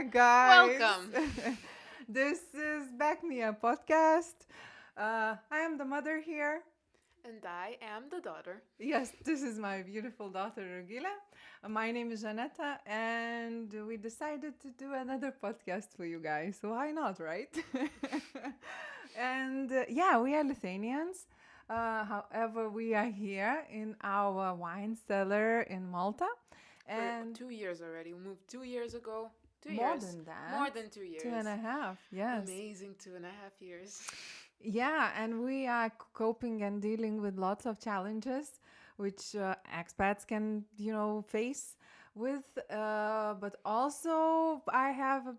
Hi, guys. Welcome. This is Back Me a podcast. I am the mother here. And I am the daughter. Yes, this is my beautiful daughter, Rugile. My name is Zaneta, and we decided to do another podcast for you guys. So why not, right? And yeah, we are Lithuanians. However, we are here in our wine cellar in Malta. For And 2 years already. We moved 2 years ago. Two more years. than that, More than 2 years. two and a half, yes. Amazing 2.5 years. Yeah, and we are coping and dealing with lots of challenges which expats can, face with. But also, I have a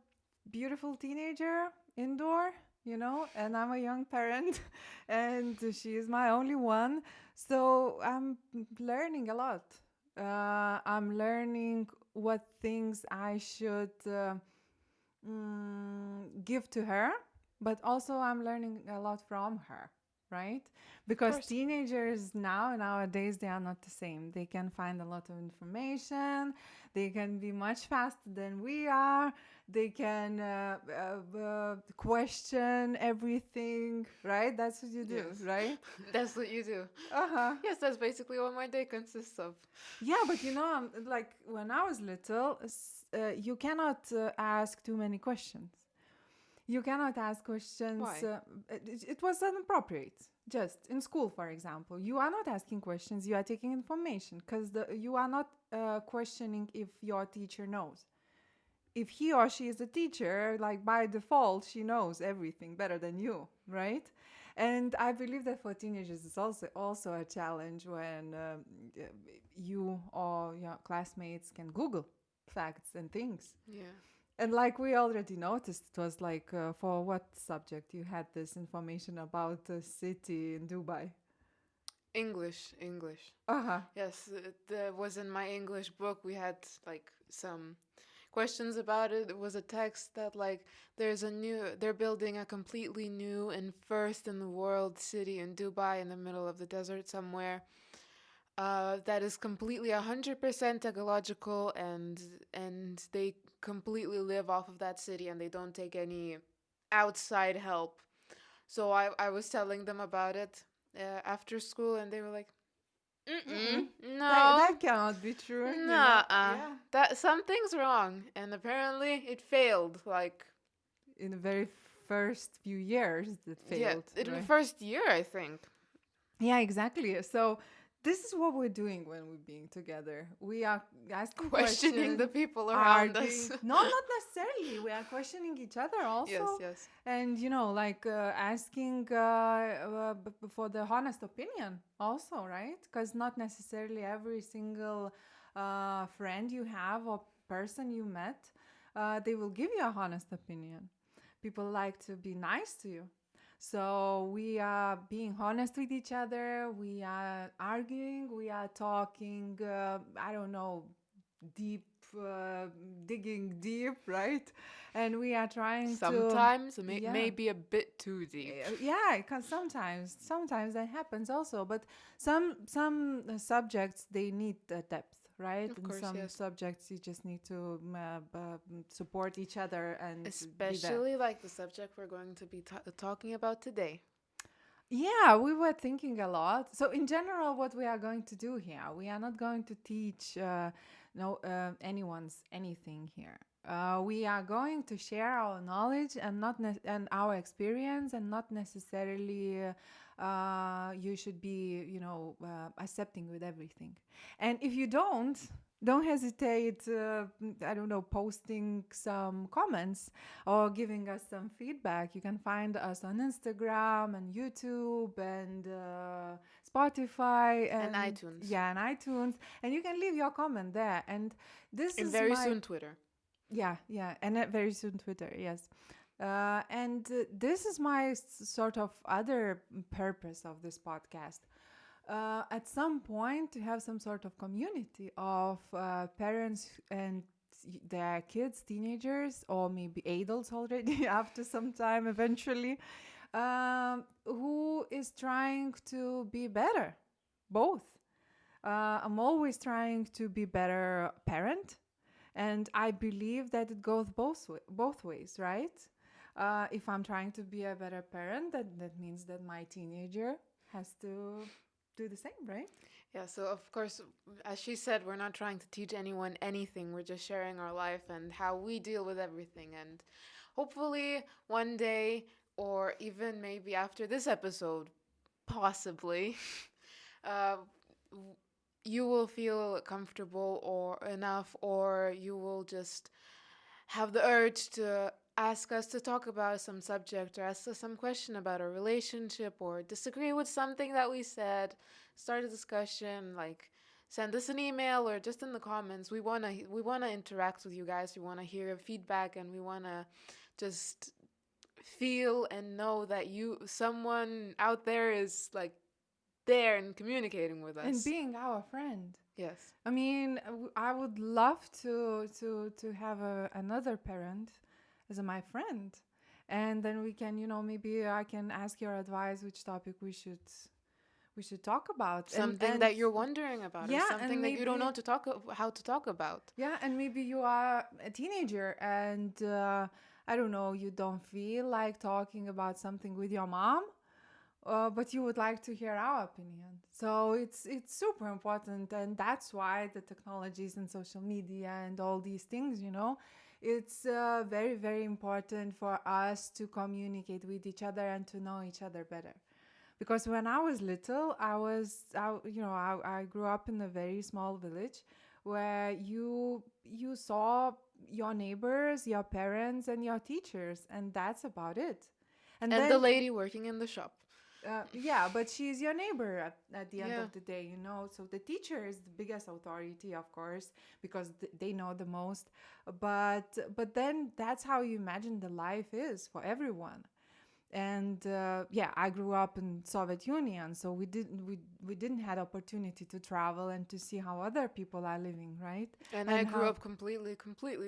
beautiful teenager indoor, and I'm a young parent, and she is my only one. So I'm learning a lot. I'm learning what things I should give to her, but also I'm learning a lot from her, right? Of Because course. teenagers nowadays, they are not the same. They can find a lot of information. They can be much faster than we are. They can question everything, right? That's what you do, Yes. right? That's what you do. Uh-huh. Yes, that's basically what my day consists of. Yeah, but like when I was little, you cannot ask too many questions. You cannot ask questions. Why? It was inappropriate. Just in school, for example, you are not asking questions. You are taking information because you are not questioning if your teacher knows. If he or she is a teacher, like by default, she knows everything better than you, right? And I believe that for teenagers, it's also a challenge when you or your classmates can Google facts and things. Yeah. And like we already noticed, it was like for what subject you had this information about the city in Dubai? English. English. Uh-huh. Yes, it was in my English book. We had like some questions about it. It was a text that like they're building a completely new and first in the world city in Dubai in the middle of the desert somewhere. That is completely 100% ecological and they completely live off of that city and they don't take any outside help. So I was telling them about it after school and they were like, Mm-mm. no, That cannot be true, nah, Yeah. that something's wrong, and apparently it failed. Like, In the very first few years, it yeah, failed, in the right? first year, I think. Yeah, exactly. So this is what we're doing when we're being together. We are asking Questioning the questions, people around us. arguing. No, not necessarily. We are questioning each other Yes, also, yes. and like asking for the honest opinion also, right? Because not necessarily every single friend you have or person you met, they will give you a honest opinion. People like to be nice to you. So we are being honest with each other. We are arguing. We are talking. I don't know, deep, digging deep, right? And we are trying to, Sometimes, yeah, maybe a bit too deep. yeah. Because sometimes that happens also. But some subjects they need depth, right? Of And course, some yes. subjects you just need to support each other and be there. Especially like the subject we're going to be talking about today. Yeah, we were thinking a lot. So, in general, what we are going to do here, we are not going to teach no anyone's anything here. We are going to share our knowledge and and our experience, and not necessarily you should be, accepting with everything. And if you don't hesitate. I don't know, posting some comments or giving us some feedback. You can find us on Instagram and YouTube and Spotify And and iTunes. yeah, and iTunes, and you can leave your comment there. And this And is very my soon, Twitter. yeah, and very soon Twitter, yes. And this is my sort of other purpose of this podcast. At some point, to have some sort of community of parents and their kids, teenagers, or maybe adults already after some time eventually, who is trying to be better, both. I'm always trying to be better parent, And I believe that it goes both ways, right? If I'm trying to be a better parent, that means that my teenager has to do the same, right? Yeah, so of course, as she said, we're not trying to teach anyone anything. We're just sharing our life and how we deal with everything. And hopefully, one day, or even maybe after this episode, possibly, uh, you will feel comfortable or enough, or you will just have the urge to ask us to talk about some subject or ask us some question about a relationship or disagree with something that we said, start a discussion, like send us an email or just in the comments. We want to interact with you guys. We want to hear your feedback, and we want to just feel and know that you someone out there is like there and communicating with And us. being our friend. Yes. I mean, I would love to have another parent as my friend, and then we can, maybe I can ask your advice which topic we should talk about, Something and that you're wondering about, or yeah, something and that you don't maybe know how to talk about. yeah, and maybe you are a teenager and I don't know, you don't feel like talking about something with your mom, but you would like to hear our opinion. So it's super important, and that's why the technologies and social media and all these things, it's very very important for us to communicate with each other and to know each other better. Because when I was little, I grew up in a very small village where you saw your neighbors, your parents, and your teachers, and that's about it. And And the then lady working in the shop. yeah, but she's your neighbor at the end Yeah. of the day, So the teacher is the biggest authority, of course, because they know the most. But then that's how you imagine the life is for everyone. And yeah, I grew up in Soviet Union, so we didn't had opportunity to travel and to see how other people are living, right? And I And grew how up completely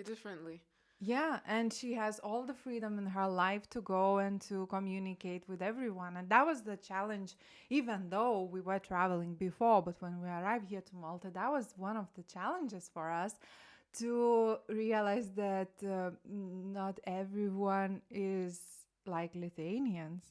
differently. yeah, and she has all the freedom in her life to go and to communicate with everyone. And that was the challenge, even though we were traveling before. But when we arrived here to Malta, that was one of the challenges for us to realize that not everyone is like Lithuanians.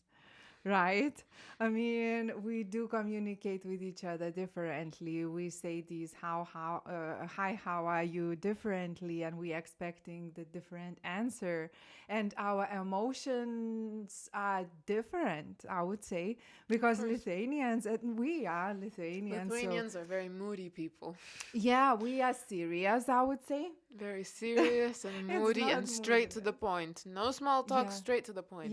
Right? I mean, we do communicate with each other differently. We say these hi, how are you differently, and we expecting the different answer. And our emotions are different, I would say, Of because course. Lithuanians, and we are Lithuanians, so Lithuanians are very moody people. yeah, we are serious, I would say. Very serious and It's moody not and straight to the moodiness. point. No small talk, Yeah. straight to the point.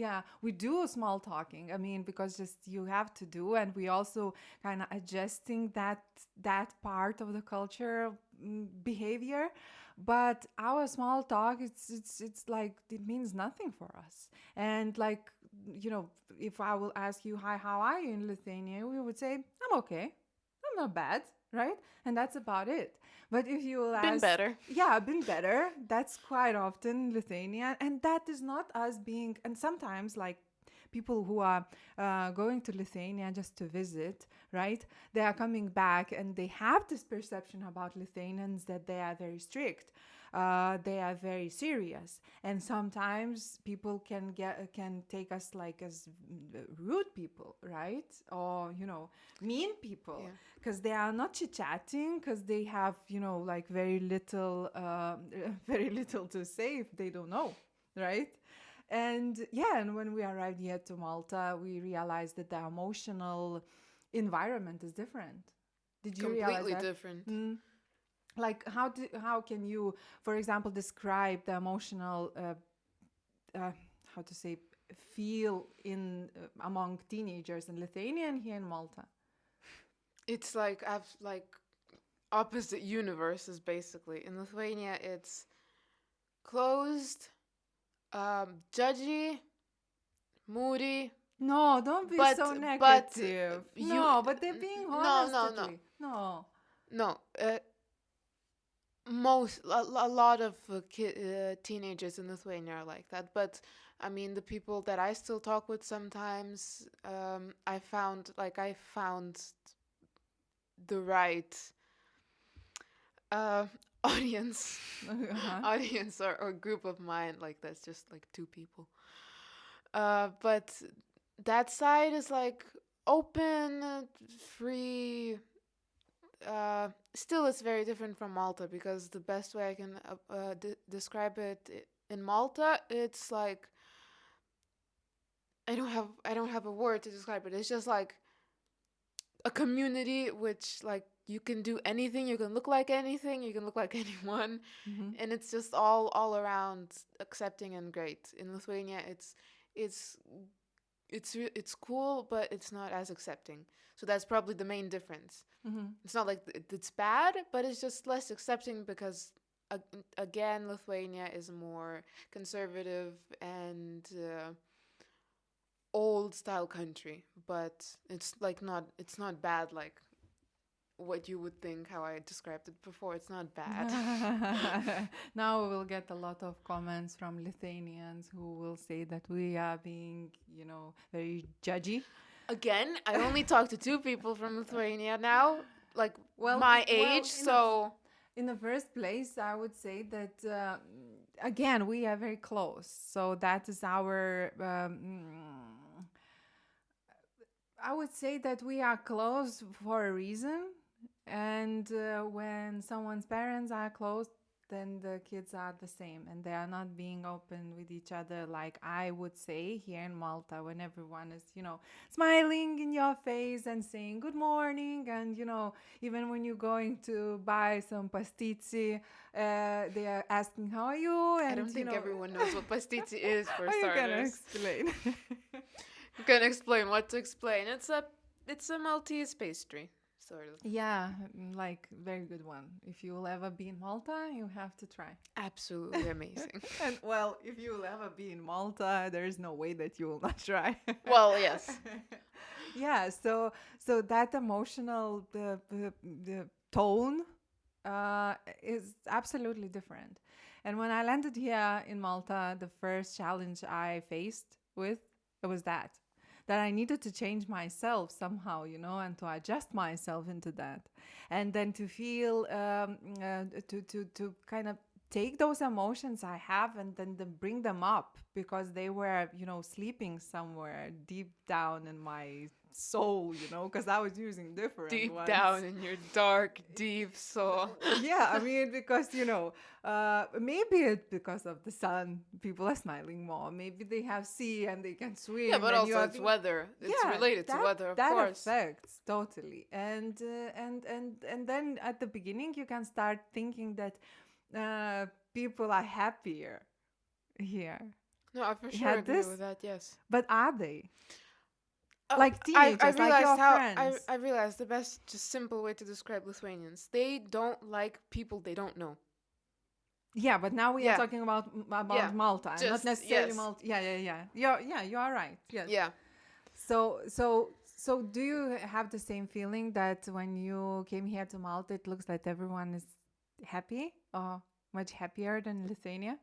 Yeah. We do small talking. I mean, because just you have to do, and we also kind of adjusting that part of the culture behavior. But our small talk, it's like it means nothing for us. And like if I will ask you, hi, how are you in Lithuania? We would say, I'm okay. I'm not bad, right? And that's about it. But if you will Been ask, better. yeah, I've been better. That's quite often Lithuania. And that is not us being, and sometimes like people who are going to Lithuania just to visit, right? They are coming back and they have this perception about Lithuanians that they are very strict. They are very serious, and sometimes people can take us like as rude people, right? Or mean people, Yeah. because they are not chit chatting, because they have like very little, very little to say if they don't know, right? And yeah, and when we arrived here to Malta, we realized that the emotional environment is different. Did you realize Completely that? different. Mm. Like how can you, for example, describe the emotional how to say feel in among teenagers in Lithuania and here in Malta? It's like I've like opposite universes basically. In Lithuania, it's closed, judgy, moody, No, don't be but so but negative. you No, but they're being no honest no at no least. No. no. A lot of teenagers in Lithuania are like that, but I mean the people that I still talk with sometimes, I found the right audience, Uh-huh. audience or group of mine, like that's just like two people. But that side is like open, free. Still, it's very different from Malta because the best way I can describe it in Malta, it's like I don't have a word to describe it. It's just like a community which like you can do anything, you can look like anything, you can look like anyone, Mm-hmm. and it's just all around accepting and great. In Lithuania, it's it's cool, but it's not as accepting. So that's probably the main difference. Mm-hmm. It's not like it's bad, but it's just less accepting because again, Lithuania is more conservative and old style country, but it's not bad like what you would think how I described it before. It's not bad. Now we will get a lot of comments from Lithuanians who will say that we are being, very judgy. Again, I only talked to two people from Lithuania now, like Well, my well, age, so in the first place, I would say that again we are very close. So that is our. I would say that we are close for a reason, and when someone's parents are close, then the kids are the same, and they are not being open with each other like I would say here in Malta, when everyone is, smiling in your face and saying good morning, and even when you're going to buy some pastizi, they are asking how are you, I and don't think everyone knows what pastizi is for how you gonna starters. explain? You can explain what to explain. It's a Maltese pastry, sort of. Yeah, like very good one. If you will ever be in Malta, you have to try. Absolutely amazing. And well, if you will ever be in Malta, there is no way that you will not try. Well, yes. Yeah, so that emotional the tone is absolutely different. And when I landed here in Malta, the first challenge I faced with it was that I needed to change myself somehow, and to adjust myself into that, and then to feel to kind of take those emotions I have and then bring them up because they were, sleeping somewhere deep down in my soul, because I was using different Deep ones. down in your dark, deep soul. Yeah, I mean, because, maybe it's because of the sun, people are smiling more. Maybe they have sea and they can Yeah, swim but and you also are it's being, weather. It's yeah, related to that weather, of that course. affects totally. And then at the beginning you can start thinking that people are happier here. No, I for You sure had agree with this, that. Yes. but are they Uh, like I teenagers, like realized your how I friends? I realized the best just simple way to describe Lithuanians. They don't like people they don't know. Yeah, but now we are Yeah. talking Yeah. about Malta and not Just necessarily yes. Malta. Yeah. You are right. Yes. Yeah. So do you have the same feeling that when you came here to Malta, it looks like everyone is happy or much happier than Lithuania?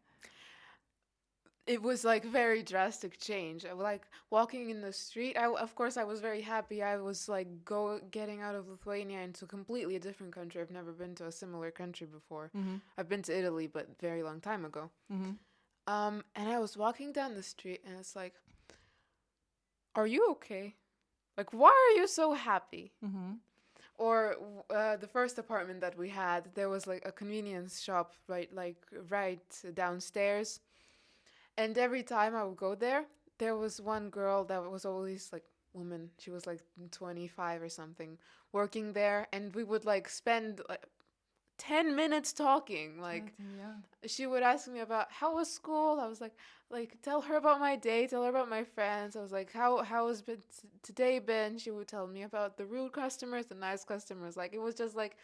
It was like very drastic change. I was like walking in the street. Of course I was very happy. I was like getting out of Lithuania into completely a different country. I've never been to a similar country before. Mm-hmm. I've been to Italy, but very long time ago. Mm-hmm. And I was walking down the street, and it's like, "Are you okay? Like, why are you so happy?" Mm-hmm. Or the first apartment that we had, there was like a convenience shop right downstairs. And every time I would go there, there was one girl that was always like woman. She was like 25 or something, working there, and we would like spend like 10 minutes talking. Like Yeah. she would ask me about how was school. I was like tell her about my day, tell her about my friends. I was like how has been today been? She would tell me about the rude customers, the nice customers. Like it was just like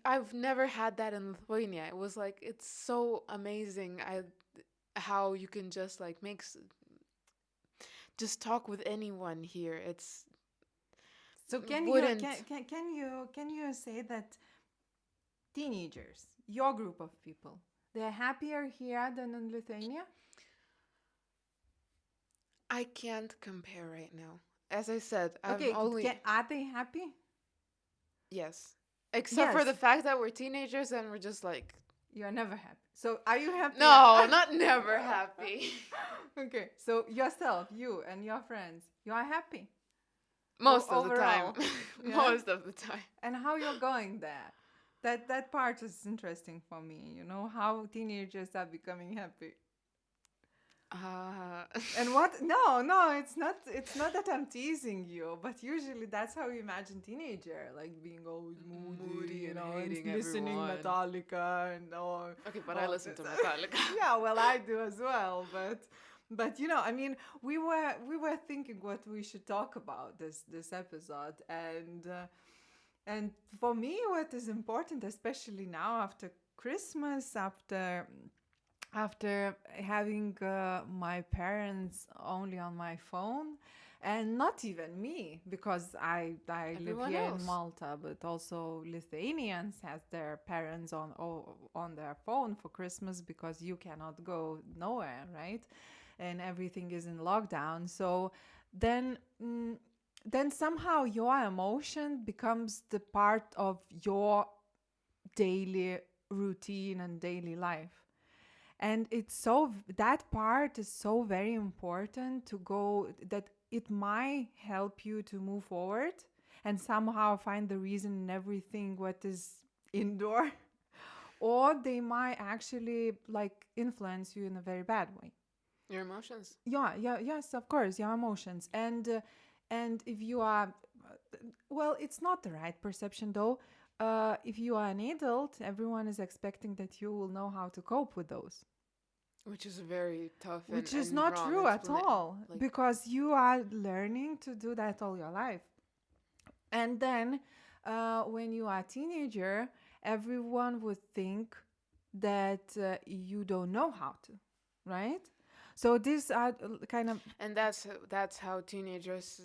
I've never had that in Lithuania. It was like it's so amazing. I how you can just like just talk with anyone here. It's So wouldn't can you say that teenagers, your group of people, they're happier here than in Lithuania? I can't compare right now. As I said, I'm Okay, only are they happy? yes. Except for the Yes, fact that we're teenagers and we're just like, you're never happy. So are you happy? no, not never happy. Okay, so yourself, you and your friends, you are happy Most of the time. overall. Yeah. Most of the time. And how you're going there. That part is interesting for me, you know, how teenagers are becoming happy. Uh, And what? No, no, it's not. It's not that I'm teasing you, but usually that's how you imagine teenager, like being always moody, moody you and know, and hating listening everyone. Metallica and all. Okay, but I all listen this. to Metallica. Yeah, well, I do as well, but you know, I mean, we were thinking what we should talk about this episode, and for me, what is important, especially now after Christmas, after having my parents only on my phone, and not even me, because I live Everyone here in else. Malta, but also Lithuanians has their parents on their phone for Christmas, because you cannot go nowhere, right? And everything is in lockdown. So then then somehow your emotion becomes the part of your daily routine and daily life. And it's so, that part is so very important to go, that it might help you to move forward and somehow find the reason in everything what is indoor, or they might actually like influence you in a very bad way. Your emotions. Yeah, yeah, yes, of course, your emotions. And if you are, well, it's not the right perception though. If you are an adult, everyone is expecting that you will know how to cope with those, Which is a very tough which is and not wrong true at explanation. all, Like, because you are learning to do that all your life. And then when you are a teenager, everyone would think that you don't know how to, right? So these are kind of, and that's how teenagers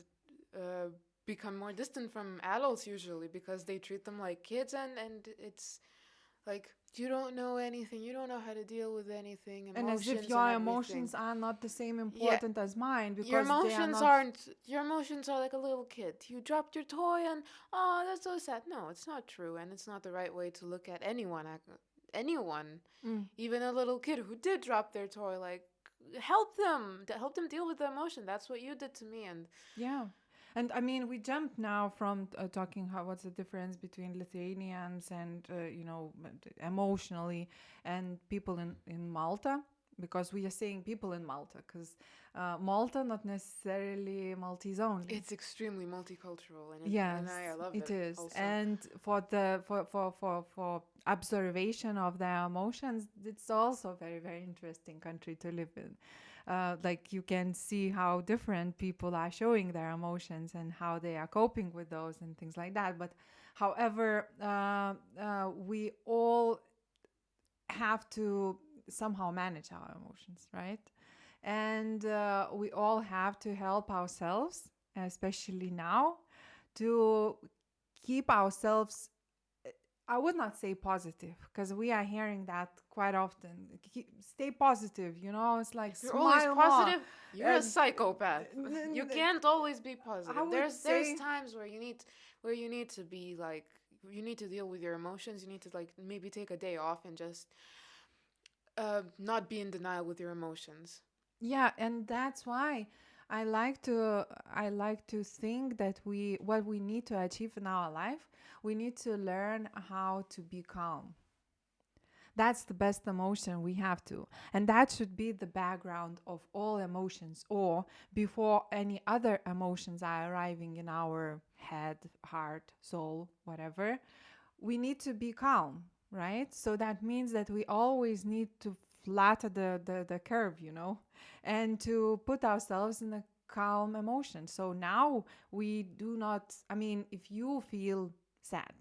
uh, become more distant from adults usually because they treat them like kids and it's like you don't know anything, you don't know how to deal with anything, and as if emotions and your everything. emotions are not the same Yeah, important as mine, your because they are emotions not. aren't your emotions are like a little kid. You dropped your toy and oh, that's so sad. No, it's not true, and it's not the right way to look at anyone. Anyone, Mm, even a little kid who did drop their toy, like help them deal with the emotion. That's what you did to me, and yeah. And I mean, we jumped now from talking how what's the difference between Lithuanians and emotionally, and people in Malta, because we are saying people in Malta, because Malta not necessarily Maltese only. it's extremely multicultural, and Yes, I love it that is. also. And for the for observation of their emotions, it's also very, very interesting country to live in. Like you can see how different people are showing their emotions and how they are coping with those and things like that. But however, we all have to somehow manage our emotions, right? And we all have to help ourselves, especially now, to keep ourselves, I would not say positive, because we are hearing that quite often. Stay positive, you know, it's like If you're always smile more. positive, you're a And psychopath. You can't always be I positive. would There's say, times where you need to be like you need to deal with your emotions. You need to like maybe take a day off and just not be in denial with your emotions. yeah, and that's why I like to think that what we need to achieve in our life, we need to learn how to be calm. That's the best emotion we have to. And that should be the background of all emotions, or before any other emotions are arriving in our head, heart, soul, whatever. We need to be calm, right? So that means that we always need to flatten the curve, and to put ourselves in a calm emotion. So now we do not, I mean, if you feel sad,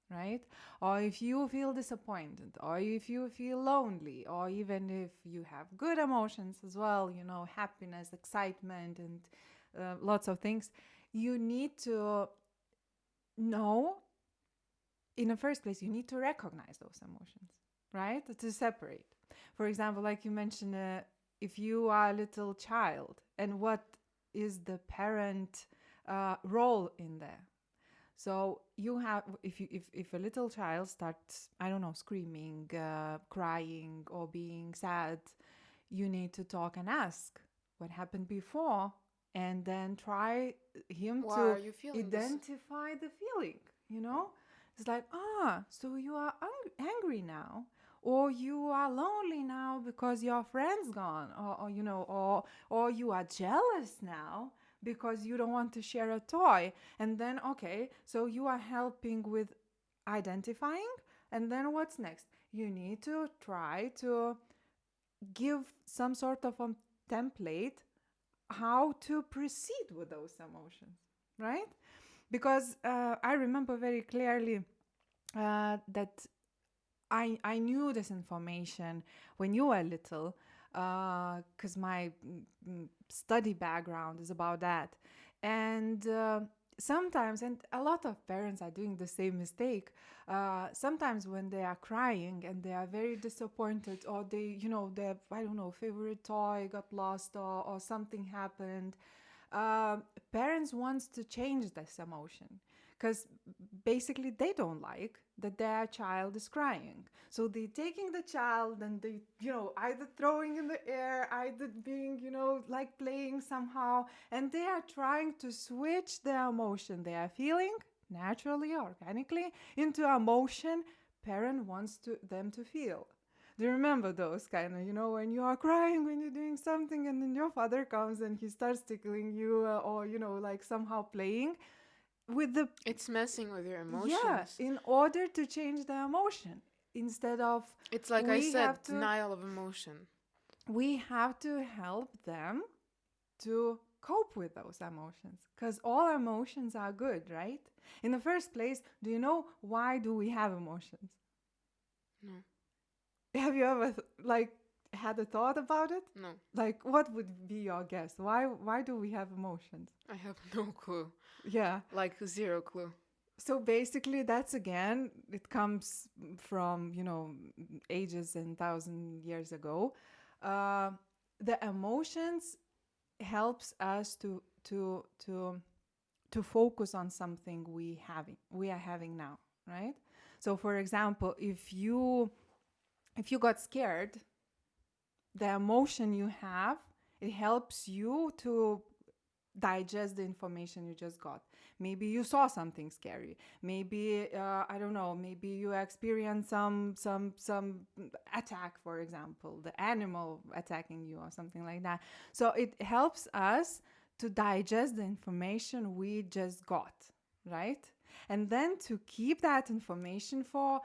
right? Or if you feel disappointed, or if you feel lonely, or even if you have good emotions as well, happiness, excitement, and lots of things, you need to know, in the first place, you need to recognize those emotions, right? To separate. For example, like you mentioned, if you are a little child, and what is the parent role in there? So you have, if a little child starts, I don't know, screaming, crying, or being sad, you need to talk and ask what happened before, and then try him Why are to you feeling this? identify the feeling. You know, it's like, so you are angry now, or you are lonely now because your friend's gone, or you know, or you are jealous now because you don't want to share a toy. And then, okay, so you are helping with identifying, and then what's next? You need to try to give some sort of a template how to proceed with those emotions, right? Because I remember very clearly that I knew this information when you were little, because my study background is about that. And sometimes, and a lot of parents are doing the same mistake, sometimes when they are crying and they are very disappointed, or they, you know, their, I don't know, favorite toy got lost, or something happened, uh, parents wants to change this emotion, because basically they don't like that their child is crying. So they taking the child and they, you know, either throwing in the air, either being, you know, like playing somehow, and they are trying to switch the emotion they are feeling naturally, organically, into emotion parent wants to them to feel. Do you remember those kind of, you know, when you are crying, when you're doing something, and then your father comes and he starts tickling you, or, you know, like somehow playing with the, It's messing with your yeah, emotions. in order to change the emotion, instead of, It's like I we said, have to, denial of emotion. we have to help them to cope with those emotions, because all emotions are good, right? In the first place, do you know why do we have emotions? No, Have you ever like had a thought about it? no, Like, what would be your guess? Why do we have emotions? I have no clue. Yeah. Like zero clue. So basically, that's again, it comes from, you know, ages and thousand years ago. Uh, the emotions helps us to focus on something we are having now, right? So, for example, if you got scared, the emotion you have, it helps you to digest the information you just got. Maybe you saw something scary, maybe I don't know, maybe you experienced some attack, for example, the animal attacking you or something like that. So it helps us to digest the information we just got, right? And then to keep that information for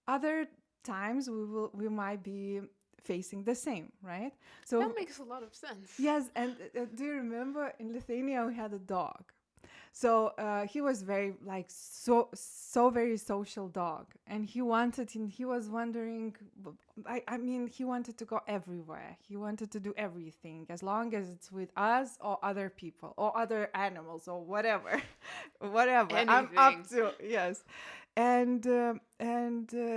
other times we might be facing the same, right? That So makes a lot of sense. yes, and do you remember in Lithuania we had a dog? So he was very like so very social dog, and he was wondering. I mean, he wanted to go everywhere. He wanted to do everything as long as it's with us or other people or other animals or whatever, whatever. I'm up Anything. to, yes. And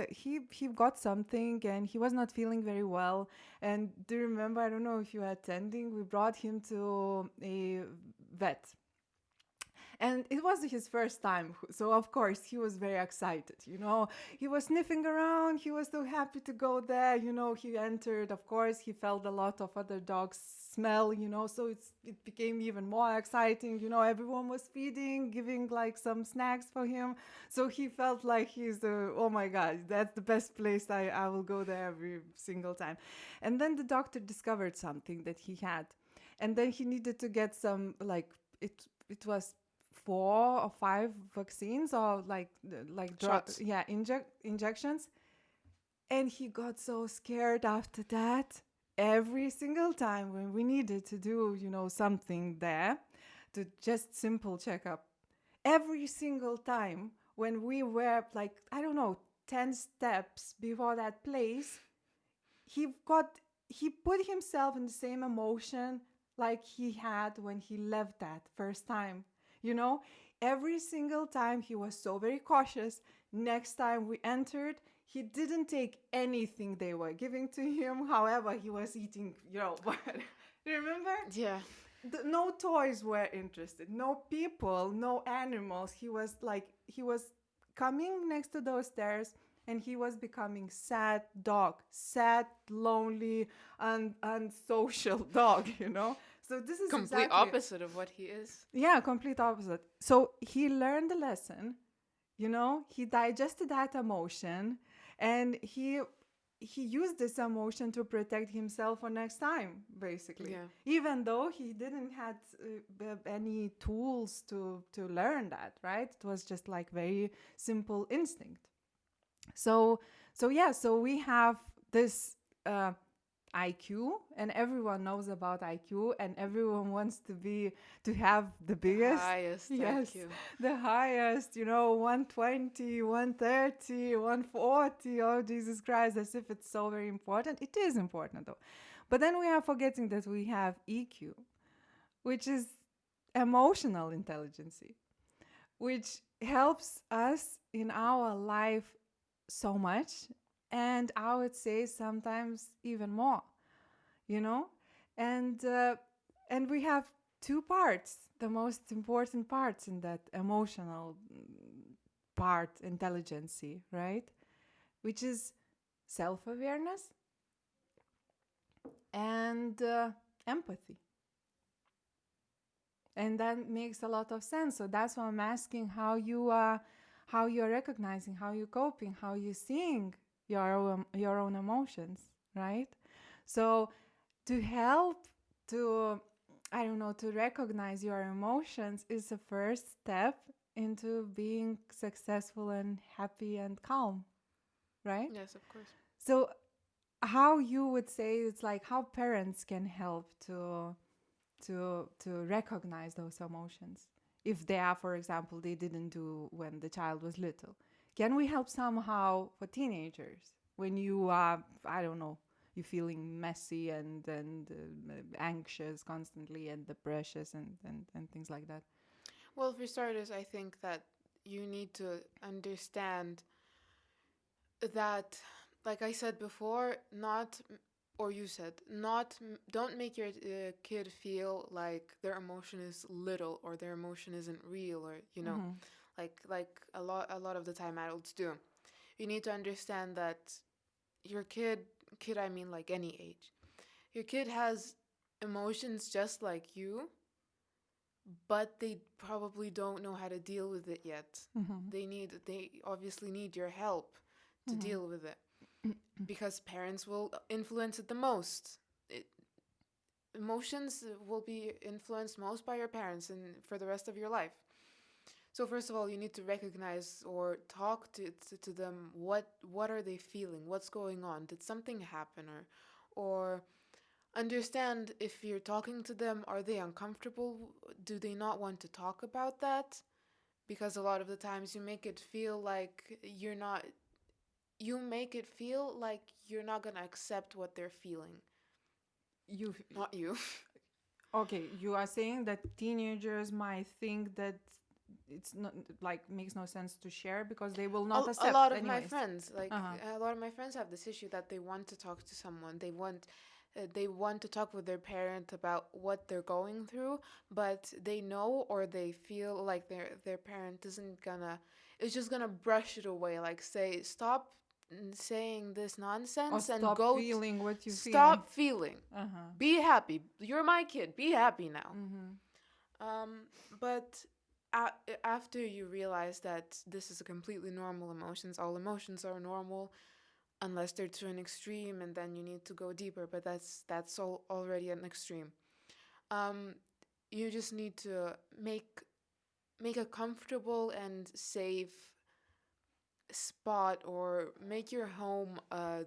he got something, and he was not feeling very well. And do you remember? I don't know if you were attending. We brought him to a vet, and it was his first time, so of course he was very excited, you know. He was sniffing around, he was so happy to go there, you know. He entered, of course he felt a lot of other dogs smell, you know, so it became even more exciting, you know. Everyone was feeding, giving like some snacks for him, so he felt like he's oh my god, that's the best place. I will go there every single time. And then the doctor discovered something that he had, and then he needed to get some, like, it was 4 or 5 vaccines, or like Shots. yeah, injections. And he got so scared after that. Every single time when we needed to do, you know, something there, to just simple checkup, every single time when we were like, I don't know, 10 steps before that place, he got he put himself in the same emotion like he had when he left that first time, you know. Every single time he was so very cautious. Next time we entered, he didn't take anything they were giving to him. However, he was eating, you know. What, remember? Yeah. no toys were interested, no people, no animals. He was coming next to those stairs, and he was becoming sad dog, sad, lonely, and social dog, you know. So this is Complete exactly, opposite of what he is. yeah, complete opposite. So he learned the lesson, you know, he digested that emotion, and he used this emotion to protect himself for next time, basically, Yeah. even though he didn't had any tools to learn that, right? It was just like very simple instinct. So yeah, so we have this IQ, and everyone knows about IQ, and everyone wants to have the The biggest. highest Yes, IQ. the highest, you know, 120, 130, 140. Oh, Jesus Christ, as if it's so very important. It is important though. But then we are forgetting that we have EQ, which is emotional intelligence, which helps us in our life so much, and I would say sometimes even more, you know. And uh, and we have two parts, the most important parts in that emotional part, intelligence, right, which is self-awareness and empathy. And that makes a lot of sense. So that's why I'm asking how you're recognizing, how you're coping, how you're seeing your own emotions, right? So to help to, I don't know, to recognize your emotions is the first step into being successful and happy and calm, right? Yes, of course. So how you would say it's like how parents can help to recognize those emotions if they are, for example, they didn't do when the child was little. Can we help somehow for teenagers when you are, I don't know, you're feeling messy and anxious constantly and depressious and things like that? Well, for starters, I think that you need to understand that, like I said before, not, or you said, not, don't make your kid feel like their emotion is little or their emotion isn't real, or, you know, Mm-hmm. like a lot of the time adults do. You need to understand that your kid, I mean, like any age, your kid has emotions just like you, but they probably don't know how to deal with it yet. Mm-hmm. They obviously need your help to Mm-hmm. deal with it, because parents will influence it the most. It, emotions will be influenced most by your parents and for the rest of your life. So first of all, you need to recognize or talk to them. What are they feeling? What's going on? Did something happen? Or understand, if you're talking to them, are they uncomfortable? Do they not want to talk about that? Because a lot of the times you make it feel like you make it feel like you're not going to accept what they're feeling. You Not you. okay? You are saying that teenagers might think that it's not, like, makes no sense to share because they will not A accept lot of my anyways. friends, like Uh-huh. a lot of my friends have this issue that they want to talk to someone. They want to talk with their parent about what they're going through, but they know, or they feel like their parent isn't gonna, is just gonna brush it away, like say, stop saying this Or nonsense and stop go feeling what you're feeling. stop feeling. Uh-huh. Be happy. You're my kid. Be happy now. Mm-hmm. But after you realize that this is a completely normal emotions, all emotions are normal unless they're to an extreme, and then you need to go deeper. But that's already an extreme. Um, you just need to make a comfortable and safe spot, or make your home a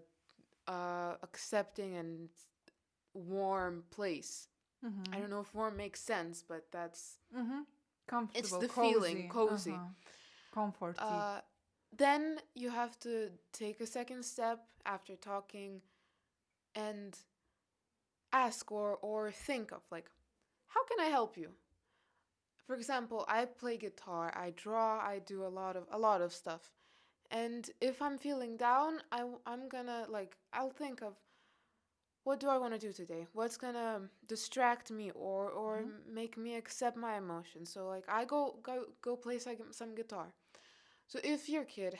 accepting and warm place. I Mm-hmm. don't know if warm makes sense, but that's Mm-hmm. it's Comfortable, the feeling, cozy. cozy. Uh-huh. Comforty. Uh, then you have to take a second step after talking and ask, or think of, like, how can I help you? For example, I play guitar, I draw, I do a lot of stuff. And if I'm feeling down, I'm gonna, like, I'll think of what do I want to do today? What's gonna distract me or Mhm. make me accept my emotions? So like I go play some guitar. So if your kid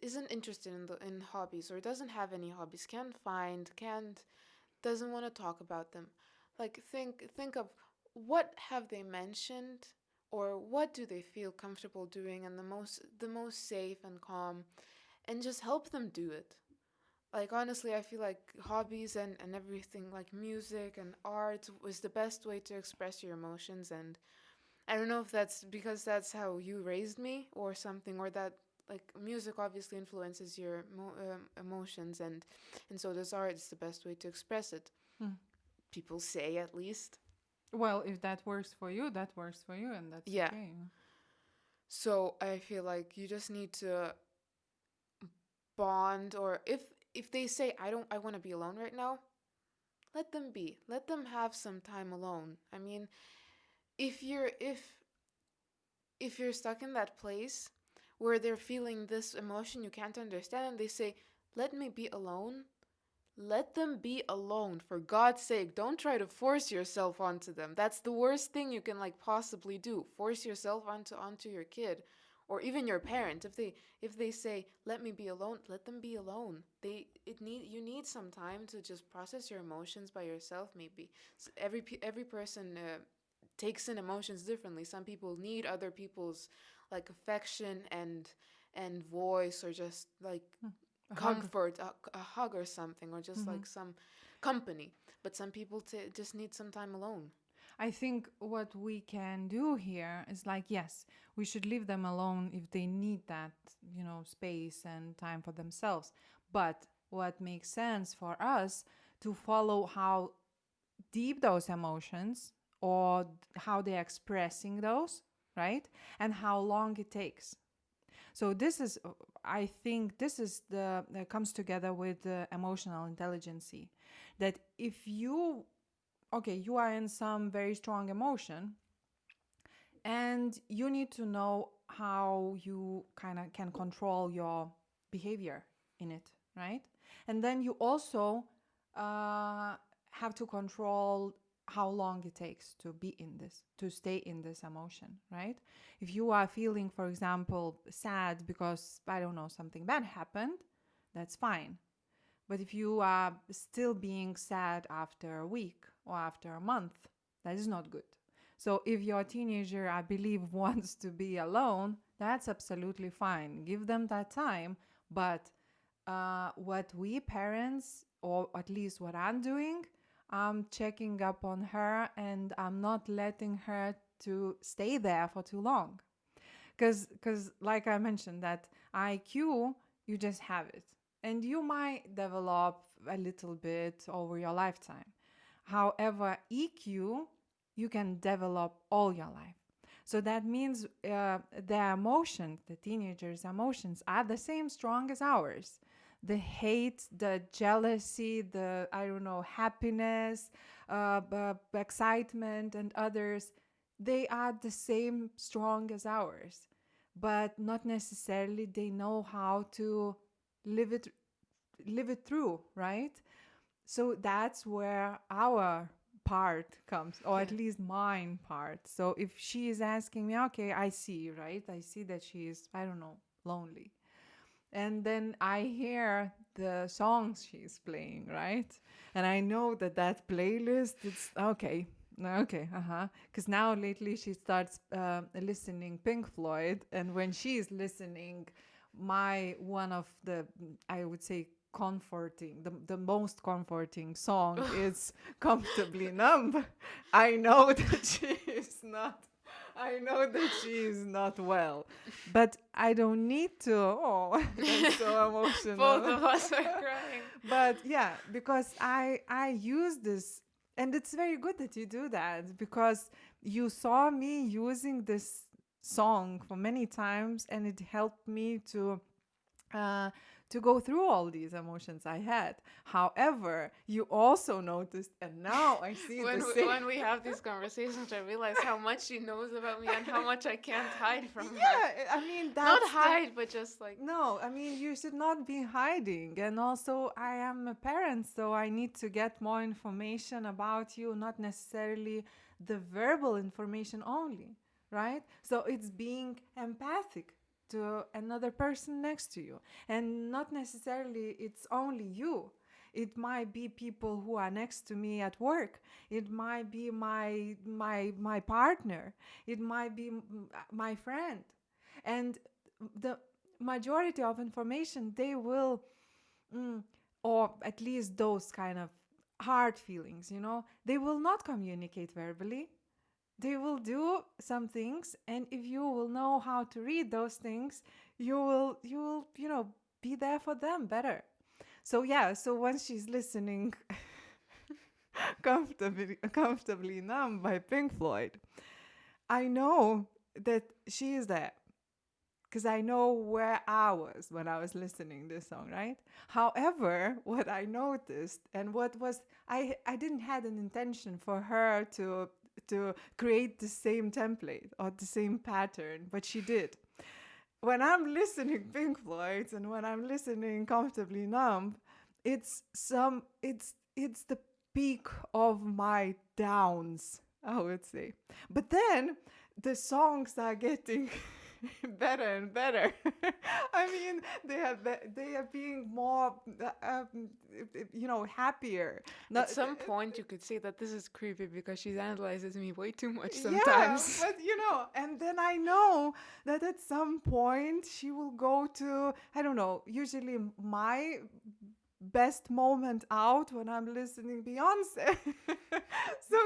isn't interested in hobbies or doesn't have any hobbies, can't doesn't want to talk about them, like think of what have they mentioned or what do they feel comfortable doing and the most safe and calm, and just help them do it. Like honestly, I feel like hobbies and everything like music and art was the best way to express your emotions. And I don't know if that's because that's how you raised me or something, or that like music obviously influences your emotions, and so does art. It's the best way to express it. Mm. People say, at least. Well, if that works for you, that works for you, and that's Yeah. okay. So I feel like you just need to bond, or if they say I want to be alone right now, let them be. Let them have some time alone. I mean, if you're stuck in that place where they're feeling this emotion you can't understand and they say, "Let me be alone." Let them be alone, for God's sake. Don't try to force yourself onto them. That's the worst thing you can like possibly do. Force yourself onto your kid or even your parent. If they say, "Let me be alone," let them be alone. You need some time to just process your emotions by yourself maybe. Every person takes in emotions differently. Some people need other people's like affection and voice, or just like Mm. A hug. comfort, a hug or something, or just Hmm. like some company. But some people just need some time alone. I think what we can do here is like, yes, we should leave them alone if they need that, space and time for themselves. But what makes sense for us to follow how deep those emotions or how they're expressing those, right? And how long it takes. So this is, I think, this is the that comes together with the emotional intelligence. That if you, okay, you are in some very strong emotion, and you need to know how you kind of can control your behavior in it, right? And then you also have to control how long it takes to be in this, to stay in this emotion, right? If you are feeling, for example, sad because, I don't know, something bad happened, that's fine. But if you are still being sad after a week or after a month, that is not good. So if your teenager, I believe, wants to be alone, that's absolutely fine. Give them that time. But what we parents, or at least what I'm doing, I'm checking up on her and I'm not letting her to stay there for too long. Because like I mentioned, that IQ, you just have it, and you might develop a little bit over your lifetime. However, EQ, you can develop all your life. So that means their emotions, the teenagers' emotions, are the same strong as ours. The hate, the jealousy, the, I don't know, happiness, excitement, and others, they are the same strong as ours, but not necessarily they know how to live it live it through, right? So that's where our part comes, or at Yeah. least mine part. So if she is asking me, okay, I see, right? I see that she is, I don't know, lonely. And then I hear the songs she's playing, right? And I know that that playlist, it's okay. Okay, Because now lately she starts listening Pink Floyd, and when she's listening, my one of the, I would say, comforting, the most comforting song is "Comfortably Numb." I know that she is not. I know that she is not well, but I don't need to. Oh, that's so Both emotional. of us are crying. But yeah, because I use this, and it's very good that you do that, because you saw me using this song for many times, and it helped me to uh, to go through all these emotions I had. However, you also noticed, and now I see the same. When we have these conversations, I realize how much she knows about me and how much I can't hide from her. Yeah, I mean, Not that's the. hide, but just like No, I mean, you should not be hiding. And also, I am a parent, so I need to get more information about you, not necessarily the verbal information only, right? So it's being empathic to another person next to you. And not necessarily it's only you. It might be people who are next to me at work. It might be my partner. It might be my friend. And the majority of information they will or at least those kind of hard feelings, they will not communicate verbally. They will do some things, and if you will know how to read those things, you will be there for them better. So yeah, so once she's listening comfortably numb by Pink Floyd, I know that she is there because I know where I was when I was listening this song, right? However, what I noticed and what was I didn't had an intention for her to create the same template or the same pattern, but she did. When I'm listening Pink Floyd and when I'm listening Comfortably Numb, it's the peak of my downs, I would say. But then the songs are getting better and better. I mean, they are being more, happier. at some point you could say that this is creepy because she analyzes me way too much Yeah, sometimes. but and then I know that at some point she will go to, I don't know, usually my best moment out when I'm listening Beyonce. So,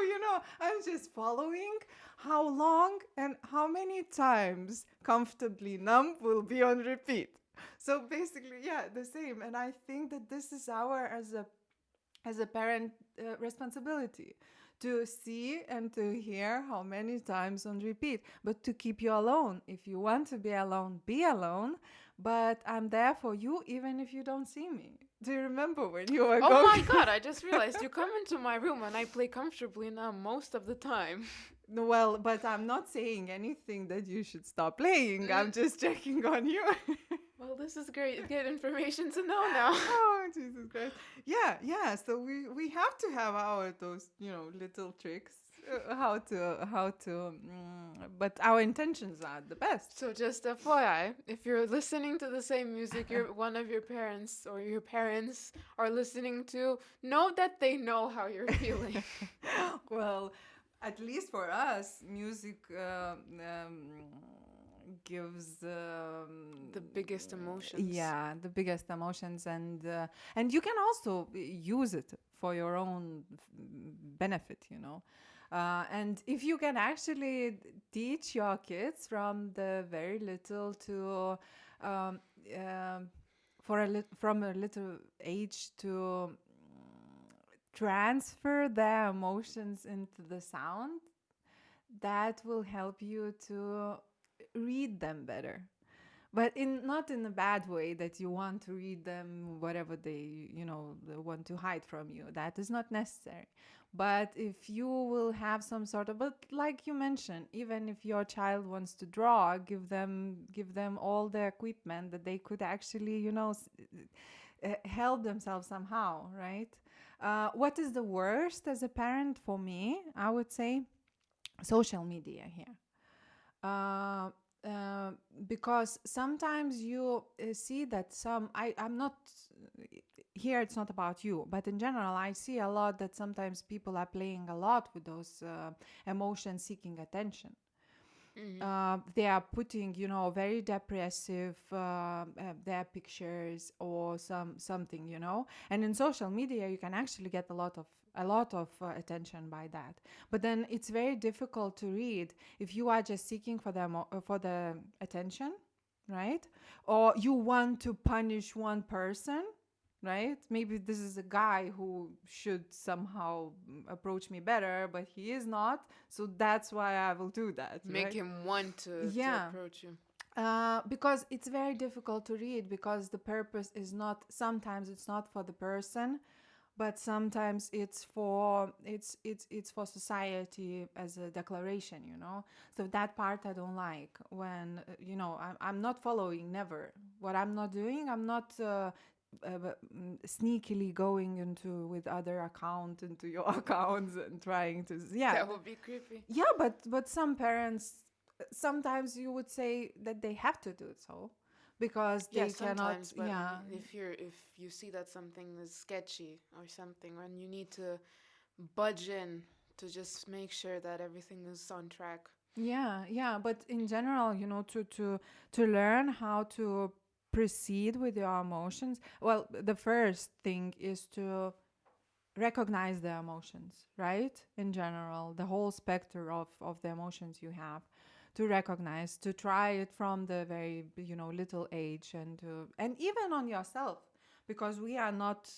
I'm just following how long and how many times Comfortably Numb will be on repeat. So basically, yeah, the same. And I think that this is our, as a parent, responsibility to see and to hear how many times on repeat, but to keep you alone. If you want to be alone, but I'm there for you even if you don't see me. Do you remember when you were Oh going? my god, I just realized you come into my room and I play comfortably now most of the time. Well, but I'm not saying anything that you should stop playing. I'm just checking on you. Well, this is great. Good information to know now. Oh, Jesus Christ. Yeah, yeah. So we have to have those, little tricks, but our intentions are the best. So just FYI, if you're listening to the same music one of your parents or your parents are listening to, know that they know how you're feeling. Well, at least for us, music gives The biggest emotions. yeah, the biggest emotions, and you can also use it for your own benefit, and if you can actually teach your kids from the very little to um, from a little age to transfer their emotions into the sound, that will help you to read them better, but not in a bad way that you want to read them whatever they want to hide from you. That is not necessary. But if you will have some sort of, but like you mentioned, even if your child wants to draw, give them all the equipment that they could actually help themselves somehow, right? What is the worst as a parent for me? I would say social media here. Uh, uh, because sometimes you see that I'm not here, it's not about you, but in general I see a lot that sometimes people are playing a lot with those emotion seeking attention. They are putting, very depressive their pictures or something, and in social media you can actually get a lot of attention by that. But then it's very difficult to read if you are just seeking for the attention, right? Or you want to punish one person, right? Maybe this is a guy who should somehow approach me better, but he is not. So that's why I will do that. Make right? him want to Yeah. approach you. Because it's very difficult to read, because the purpose is not, sometimes it's not for the person, but sometimes it's for society as a declaration, you know. So that part I don't like, when I'm not following, never. What I'm not doing, I'm not sneakily going into with other account into your accounts and trying to, yeah. That would be creepy. Yeah, but some parents, sometimes you would say that they have to do so because Yeah, they cannot, sometimes, but yeah. if you see that something is sketchy or something, and you need to budge in to just make sure that everything is on track. Yeah, yeah, but in general, to learn how to proceed with your emotions. Well, the first thing is to recognize the emotions, right? In general, the whole spectrum of the emotions you have, to recognize, to try it from the very, little age, and even on yourself, because we are not,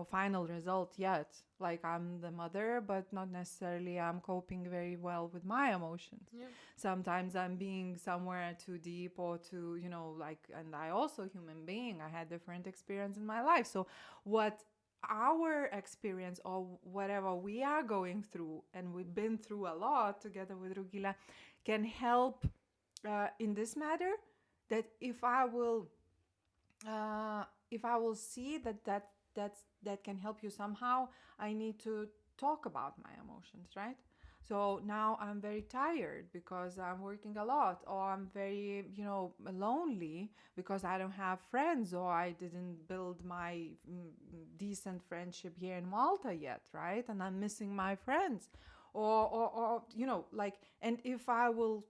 final result yet. Like, I'm the mother, but not necessarily I'm coping very well with my emotions. Yeah. Sometimes I'm being somewhere too deep, or too, like, and I also human being, I had different experience in my life. So what our experience, or whatever we are going through, and we've been through a lot together with Rugila, can help in this matter. That if I will see that can help you somehow, I need to talk about my emotions, right? So now I'm very tired because I'm working a lot, or I'm very, lonely because I don't have friends, or I didn't build my decent friendship here in Malta yet, right? And I'm missing my friends. Or like, and if I will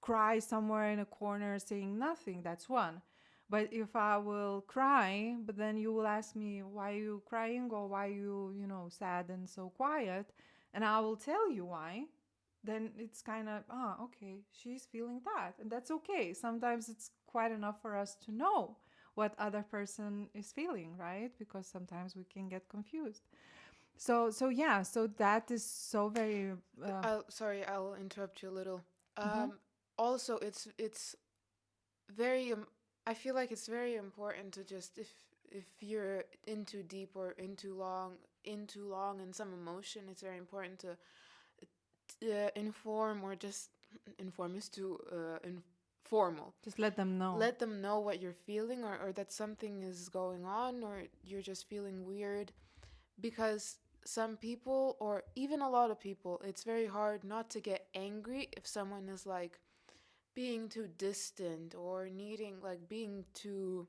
cry somewhere in a corner saying nothing, that's one. But if I will cry, but then you will ask me, why are you crying, or why you, sad and so quiet, and I will tell you why, then it's kind of, okay, she's feeling that, and that's okay. Sometimes it's quite enough for us to know what other person is feeling, right? Because sometimes we can get confused. So yeah, so that is so very Sorry, I'll interrupt you a little. mhm. Also, it's very. I feel like it's very important to just, if you're in too deep or in too long in some emotion, it's very important to inform, or just inform is too informal. Just let them know. Let them know what you're feeling, or that something is going on, or you're just feeling weird, because some people, or even a lot of people, it's very hard not to get angry if someone is like being too distant, or needing, like, being too,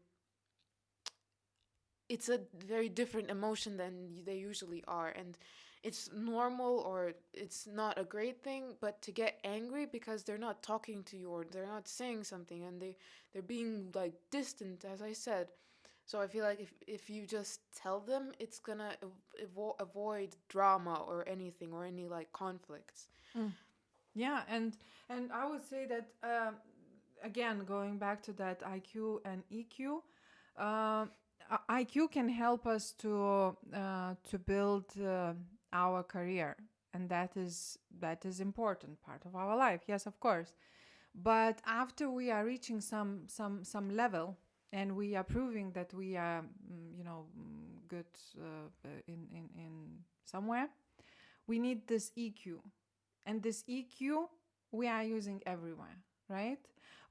it's a very different emotion than they usually are, and it's normal, or it's not a great thing, but to get angry because they're not talking to you, or they're not saying something, and they're being like distant, as I said. So I feel like if you just tell them, it's gonna avoid drama or anything, or any like conflicts. Mm. Yeah, and I would say that again, going back to that IQ and EQ, IQ can help us to build our career, and that is important part of our life. Yes, of course. But after we are reaching some level, and we are proving that we are good in somewhere, we need this EQ. And this EQ we are using everywhere, right?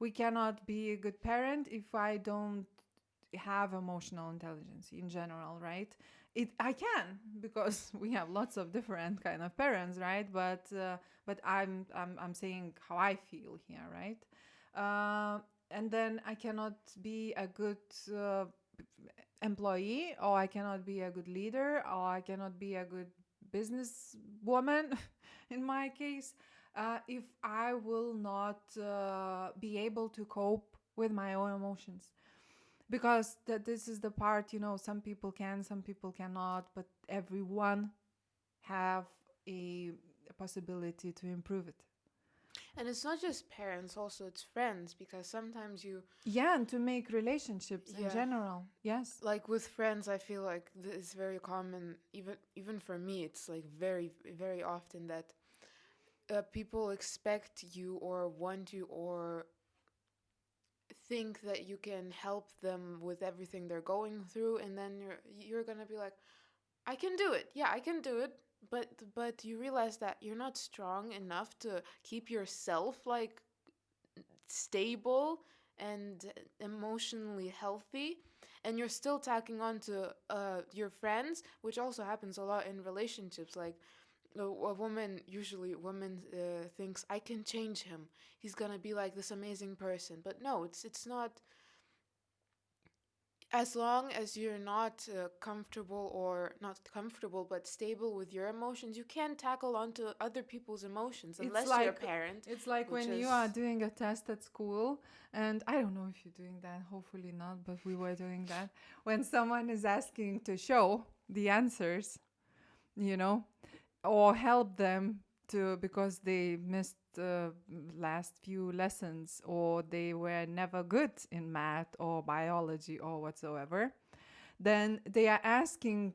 We cannot be a good parent if I don't have emotional intelligence in general, right? I can, because we have lots of different kind of parents, right? But I'm saying how I feel here, right? And then I cannot be a good uh, employee, or I cannot be a good leader, or I cannot be a good business woman in my case, if I will not be able to cope with my own emotions. Because this is the part, some people can, some people cannot, but everyone have a possibility to improve it. And it's not just parents, also it's friends, because sometimes you, Yeah, and to make relationships in yeah, general. Yes. like with friends, I feel like it's very common. Even for me, it's like very very often that people expect you, or want you, or think that you can help them with everything they're going through, and then you're gonna be like, I can do it. Yeah, I can do it. But you realize that you're not strong enough to keep yourself like stable and emotionally healthy, and you're still tacking on to your friends, which also happens a lot in relationships. Like a woman, usually woman thinks, I can change him, he's gonna be like this amazing person. But no, it's not. As long as you're not comfortable, or not comfortable but stable with your emotions, you can't tackle onto other people's emotions It's unless you're a like parent, it's like which when you are is. doing a test at school, and I don't know if you're doing that, hopefully not, but we were doing that. When someone is asking to show the answers, you know, or help them to because they missed the last few lessons, or they were never good in math or biology or whatsoever, then they are asking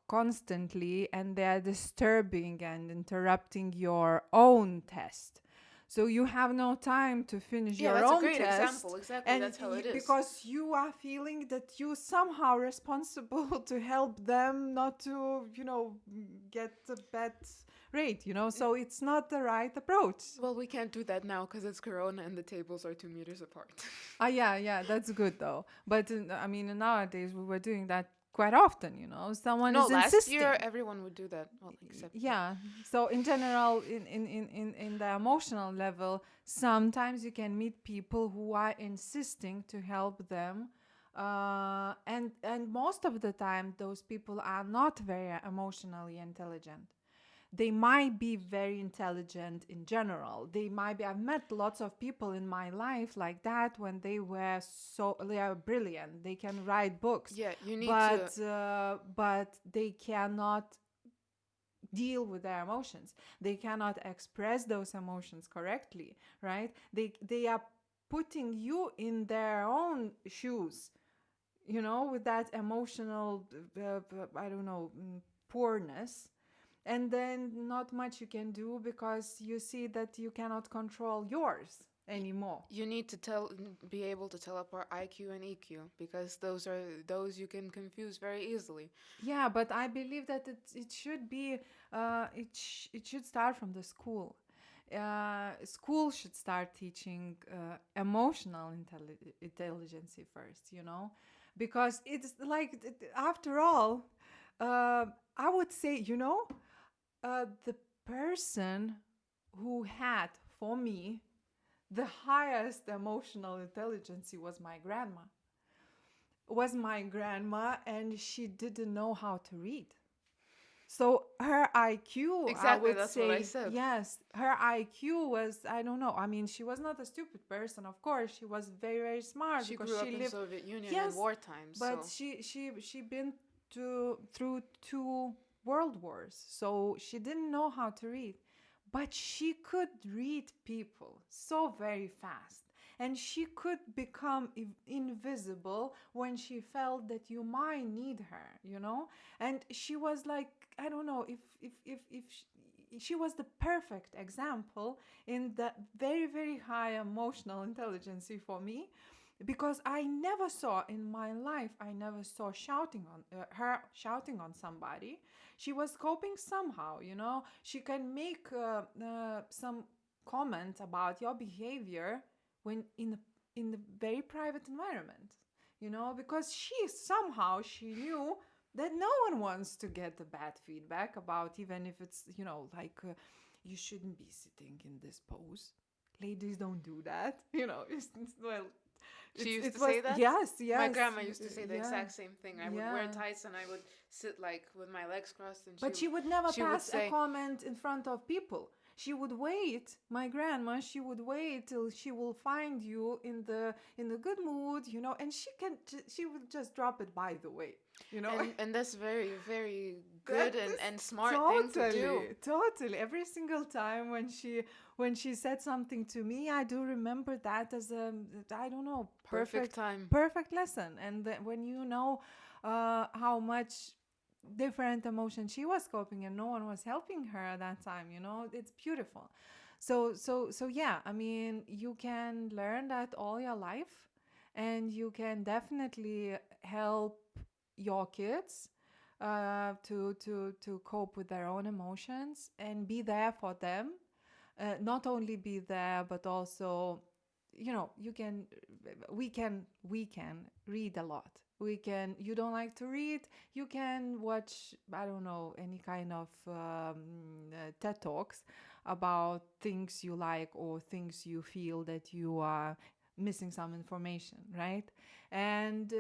constantly, and they are disturbing and interrupting your own test. So you have no time to finish Yeah, your that's a own great example. test, Exactly, and that's how it is. because you are feeling that you somehow responsible to help them not to, get a bad rate, So it's not the right approach. Well, we can't do that now because it's Corona and the tables are 2 meters apart. Yeah, that's good though. But I mean, nowadays we were doing that quite often. Someone No, is last year insisting. everyone would do that. Well, except me. Yeah. So in general, in the emotional level, sometimes you can meet people who are insisting to help them. And most of the time, those people are not very emotionally intelligent. They might be very intelligent in general. I've met lots of people in my life like that, when they are brilliant. They can write books, Yeah, you need to. but they cannot deal with their emotions. They cannot express those emotions correctly, right? They are putting you in their own shoes, with that emotional, I don't know, poorness, and then not much you can do, because you see that you cannot control yours anymore. You need to be able to tell apart IQ and EQ, because those you can confuse very easily. Yeah, but I believe that it should be it should start from the school. School should start teaching emotional intelligence first, because it's like, after all, I would say, the person who had, for me, the highest emotional intelligence was my grandma, and she didn't know how to read. So her IQ, I Exactly, would that's what I say, said. yes, her IQ was, I don't know. I mean, she was not a stupid person, of course. She was very, very smart, She because grew she up in lived, Soviet Union in yes, war times, but so she been through two world wars, so she didn't know how to read, but she could read people so very fast, and she could become invisible when she felt that you might need her, and she was like, I don't know, if she was the perfect example in the very, very high emotional intelligence for me, because I never saw in my life, I never saw her shouting on somebody. She was coping somehow, she can make some comment about your behavior when in the very private environment, because she knew that no one wants to get the bad feedback about, even if it's, like, you shouldn't be sitting in this pose. Ladies don't do that, well, she used it to was, say that. yes, My yes, grandma used to say the yeah, exact same thing. I would wear yeah. tights and I would sit like with my legs crossed, and But she would never she would pass a say, comment in front of people. She would wait, my grandma, she would wait till she will find you in the good mood, and she would just drop it, by the way, you know. and that's very very good That and is smart thing to do. totally. Every single time when she said something to me, I do remember that as a, I don't know, Perfect time. perfect lesson. And when how much different emotion she was coping, and no one was helping her at that time, it's beautiful. So yeah, I mean, you can learn that all your life, and you can definitely help your kids to cope with their own emotions and be there for them. Not only be there, but also, you can, we can read a lot. We can, you don't like to read, you can watch, I don't know, any kind of TED Talks about things you like or things you feel that you are missing some information, right? And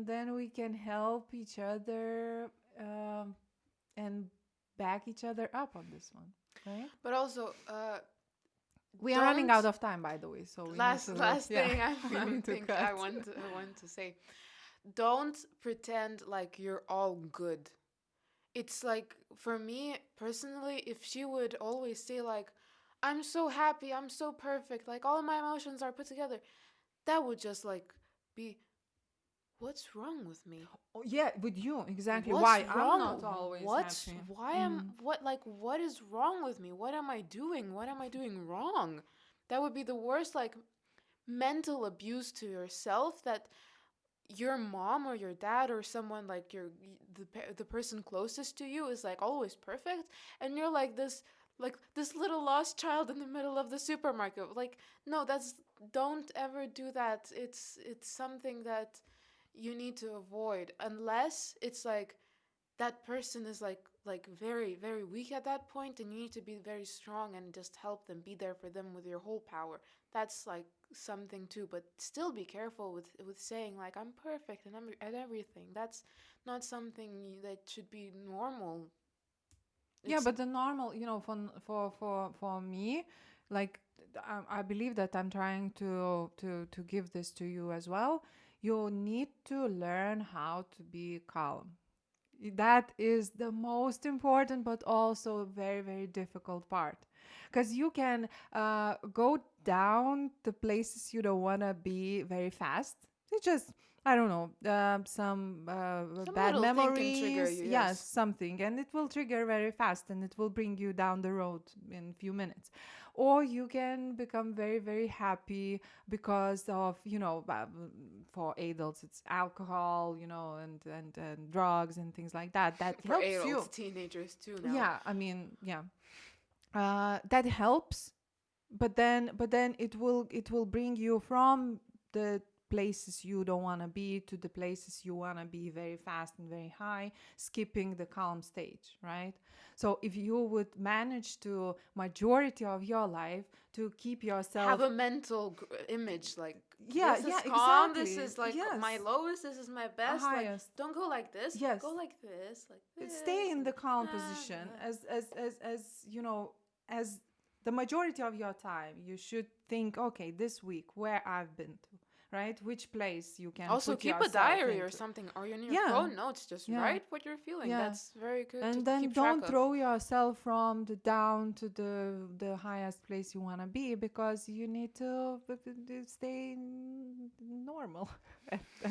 then we can help each other, and back each other up on this one, right? But also, We are running out don't of time, by the way, so we need to, last yeah, thing we I need to think I cut. want to, say, don't pretend like you're all good. It's like, for me personally, if she would always say like, I'm so happy, I'm so perfect, like all my emotions are put together, that would just like be, what's wrong with me? Oh, yeah, with you, exactly. What's Why I'm not wrong? always What's happy. why am Mm. what like what is wrong with me? What am I doing? What am I doing wrong? That would be the worst, like, mental abuse to yourself, that your mom or your dad or someone like the person closest to you is like always perfect, and you're like this little lost child in the middle of the supermarket. Like, no, that's don't ever do that. It's something that you need to avoid, unless it's like that person is like very very weak at that point, and you need to be very strong and just help them, be there for them with your whole power. That's like something too, but still be careful with saying like, I'm perfect and I'm at everything. That's not something that should be normal. Yeah, It's but the normal, for me, like, I believe that I'm trying to give this to you as well. You need to learn how to be calm. That is the most important, but also very, very difficult part. Because you can go down the places you don't want to be very fast. It's just, I don't know, some some bad little thing can trigger memories. you, Yes, yes. something. And it will trigger very fast and it will bring you down the road in a few minutes. Or you can become very, very happy because of, for adults it's alcohol, and drugs and things like that, that For helps you. adults, teenagers too now. Yeah, I mean, yeah, that helps. But then it will bring you from the places you don't want to be to the places you want to be very fast and very high, skipping the calm stage, right? So if you would manage to majority of your life to keep Have yourself. a mental image like, Yeah, this is yeah, calm, this exactly, is like my yes, lowest, this is my best. Like, highest, don't go like this, go yes. like this, like Stay this, in and the calm ah, position, ah. as as the majority of your time you should think, okay, this week where I've been to, right, which place you can Also, put keep a yourself diary or into. something, or on your Yeah, phone notes. Just yeah, write what you're feeling. yeah. That's very good to And then keep track don't of. throw yourself from the down to the highest place you want to be, because you need to stay normal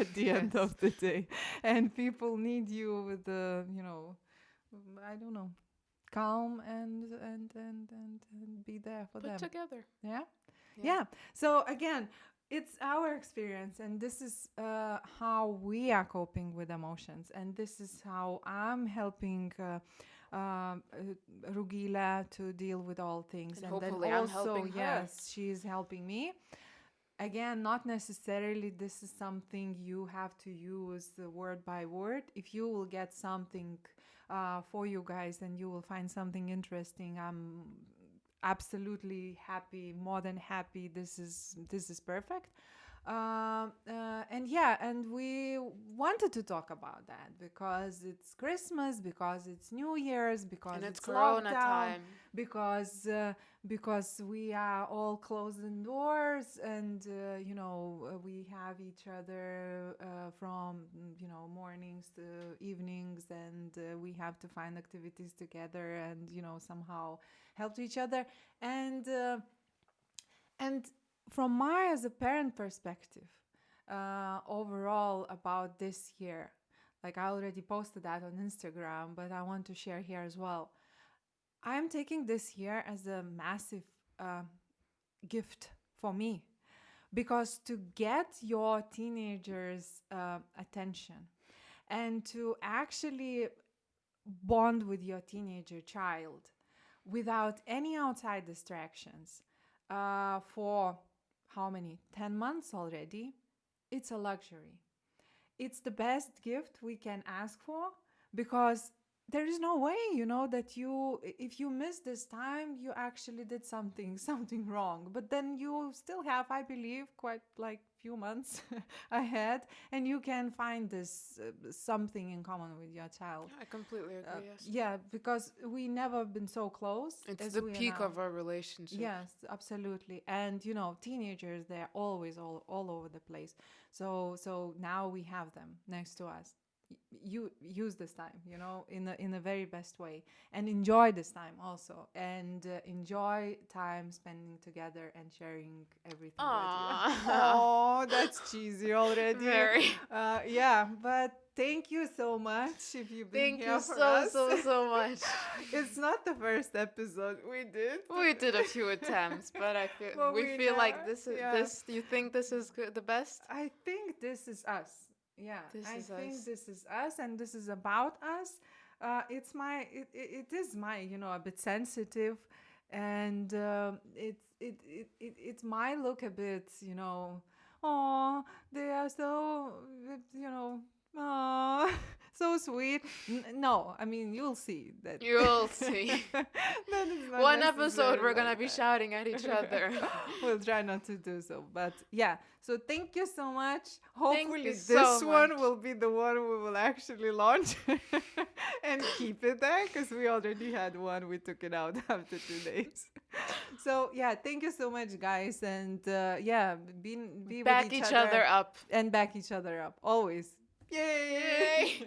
at the end Yes. of the day. And people need you with the, I don't know, calm and be there for Put them. together. Yeah. Yeah. Yeah. So again, it's our experience, and this is how we are coping with emotions, and this is how I'm helping Rugila to deal with all things, And and then hopefully, I'm also, helping her. yes, she's helping me. Again, not necessarily this is something you have to use word by word. If you will get something for you guys and you will find something interesting, I'm absolutely happy, more than happy. This is perfect. And yeah, and we wanted to talk about that because it's Christmas, because it's New Year's, because And it's it's Corona lockdown, time. because we are all closed indoors, and we have each other from mornings to evenings, and we have to find activities together, and somehow help each other, and from my as a parent perspective, overall about this year, like I already posted that on Instagram, but I want to share here as well. I'm taking this year as a massive gift for me, because to get your teenagers' attention and to actually bond with your teenager child without any outside distractions for how many 10 months already, it's a luxury. It's the best gift we can ask for, because there is no way, that you, if you miss this time, you actually did something wrong. But then you still have, I believe, quite like few months ahead, and you can find this something in common with your child. I completely agree. Yes. Yeah, because we never been so close It's as the we are peak now. of our relationship. Yes, absolutely. And teenagers, they're always all over the place. So now we have them next to us. You use this time, in a very best way, and enjoy this time also, and enjoy time spending together and sharing everything with you. Aww. Oh, that's cheesy already. Very. Yeah, but thank you so much if you've been Thank here you for so, us. so much. It's not the first episode we did. We did a few attempts, but I feel But we we feel like never- this is yeah. this. You think this is good, the best? I think this is us. Yeah, This I is think us. this is us, and this is about us. It is my, a bit sensitive, and it's my look a bit, oh, they are so, oh, so sweet. No, I mean, you'll see that. You'll see. That is not One episode necessarily we're gonna like be that. shouting at each other. We'll try not to do so, but yeah. So thank you so much. Hopefully you this so one much. will be the one we will actually launch and keep it there, because we already had one. We took it out after 2 days. So yeah, thank you so much, guys, and yeah, be Back with each other up. and back each other up always. Yay! Yay!